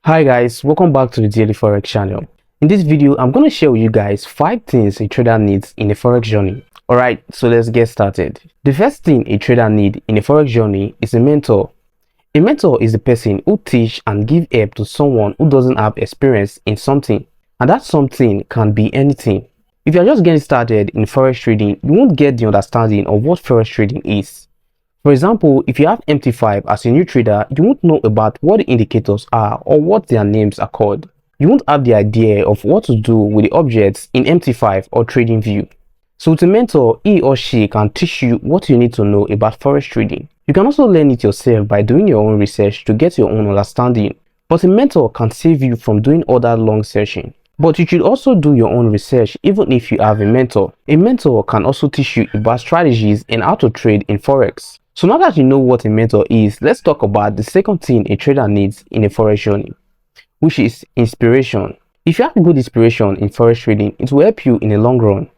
Hi guys, welcome back to the Daily Forex channel. In this video, I'm going to share with you guys 5 things a trader needs in a Forex journey. Alright, so let's get started. The first thing a trader needs in a Forex journey is a mentor. A mentor is a person who teach and give help to someone who doesn't have experience in something. And that something can be anything. If you're just getting started in Forex trading, you won't get the understanding of what Forex trading is. For example, if you have MT5 as a new trader, you won't know about what the indicators are or what their names are called. You won't have the idea of what to do with the objects in MT5 or TradingView. So with a mentor, he or she can teach you what you need to know about Forex trading. You can also learn it yourself by doing your own research to get your own understanding. But a mentor can save you from doing all that long searching. But you should also do your own research even if you have a mentor. A mentor can also teach you about strategies and how to trade in Forex. So now that you know what a mentor is, let's talk about the second thing a trader needs in a Forex journey, which is inspiration. If you have good inspiration in Forex trading, it will help you in the long run.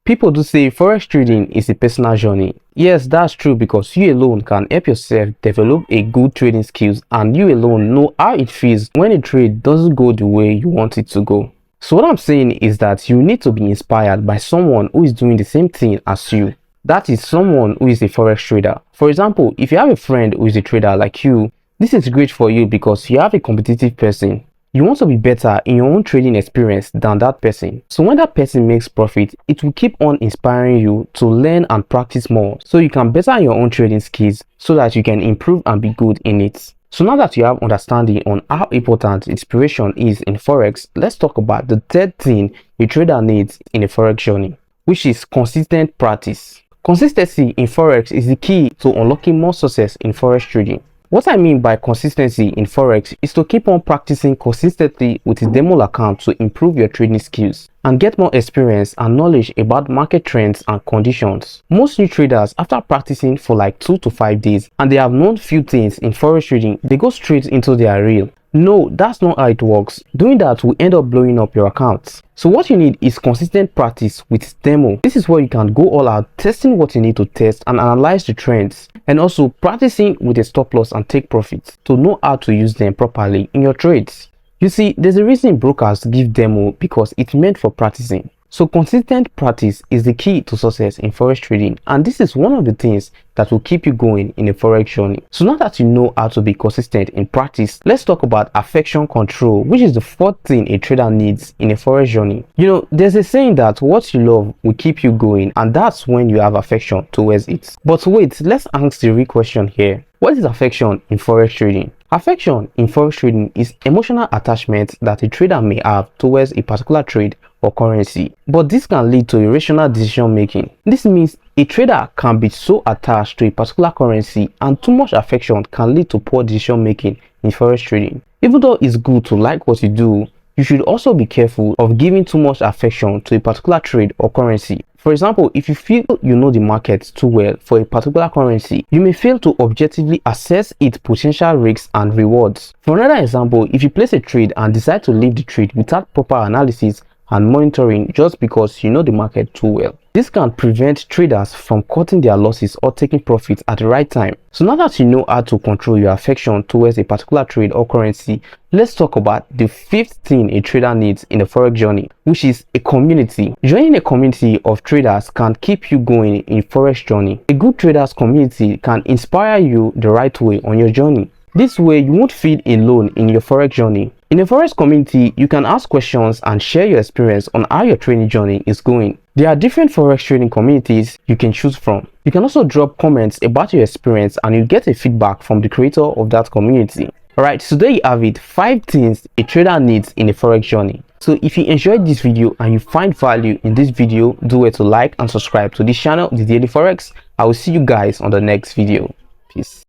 People do say Forex trading is a personal journey. Yes, that's true because you alone can help yourself develop a good trading skills and you alone know how it feels when a trade doesn't go the way you want it to go. So what I'm saying is that you need to be inspired by someone who is doing the same thing as you. That is someone who is a Forex trader. For example, if you have a friend who is a trader like you, this is great for you because you have a competitive person. You want to be better in your own trading experience than that person. So when that person makes profit, it will keep on inspiring you to learn and practice more so you can better your own trading skills so that you can improve and be good in it. So now that you have understanding on how important inspiration is in Forex, let's talk about the third thing a trader needs in a Forex journey, which is consistent practice. Consistency in Forex is the key to unlocking more success in Forex trading. What I mean by consistency in Forex is to keep on practicing consistently with a demo account to improve your trading skills and get more experience and knowledge about market trends and conditions. Most new traders, after practicing for like 2 to 5 days and they have known few things in Forex trading, they go straight into their reel. No, that's not how it works. Doing that will end up blowing up your accounts. So what you need is consistent practice with demo. This is where you can go all out testing what you need to test and analyze the trends, and also practicing with a stop loss and take profits to know how to use them properly in your trades. You see, there's a reason brokers give demo because it's meant for practicing. So consistent practice is the key to success in Forex trading, and this is one of the things that will keep you going in a Forex journey. So now that you know how to be consistent in practice, let's talk about affection control, which is the fourth thing a trader needs in a Forex journey. You know, there's a saying that what you love will keep you going, and that's when you have affection towards it. But wait, let's ask the real question here. What is affection in Forex trading? Affection in Forex trading is emotional attachment that a trader may have towards a particular trade or currency, but this can lead to irrational decision making. This means a trader can be so attached to a particular currency and too much affection can lead to poor decision making in Forex trading. Even though it's good to like what you do, you should also be careful of giving too much affection to a particular trade or currency. For example, if you feel you know the market too well for a particular currency, you may fail to objectively assess its potential risks and rewards. For another example, if you place a trade and decide to leave the trade without proper analysis and monitoring just because you know the market too well, this can prevent traders from cutting their losses or taking profits at the right time. So now that you know how to control your affection towards a particular trade or currency, let's talk about the fifth thing a trader needs in the Forex journey, which is a community. Joining a community of traders can keep you going in Forex journey. A good traders community can inspire you the right way on your journey. This way you won't feel alone in your Forex journey. In a Forex community, you can ask questions and share your experience on how your trading journey is going. There are different Forex trading communities you can choose from. You can also drop comments about your experience and you get a feedback from the creator of that community. Alright, so there you have it, 5 things a trader needs in a Forex journey. So if you enjoyed this video and you find value in this video, do it to like and subscribe to this channel, The Daily Forex. I will see you guys on the next video. Peace.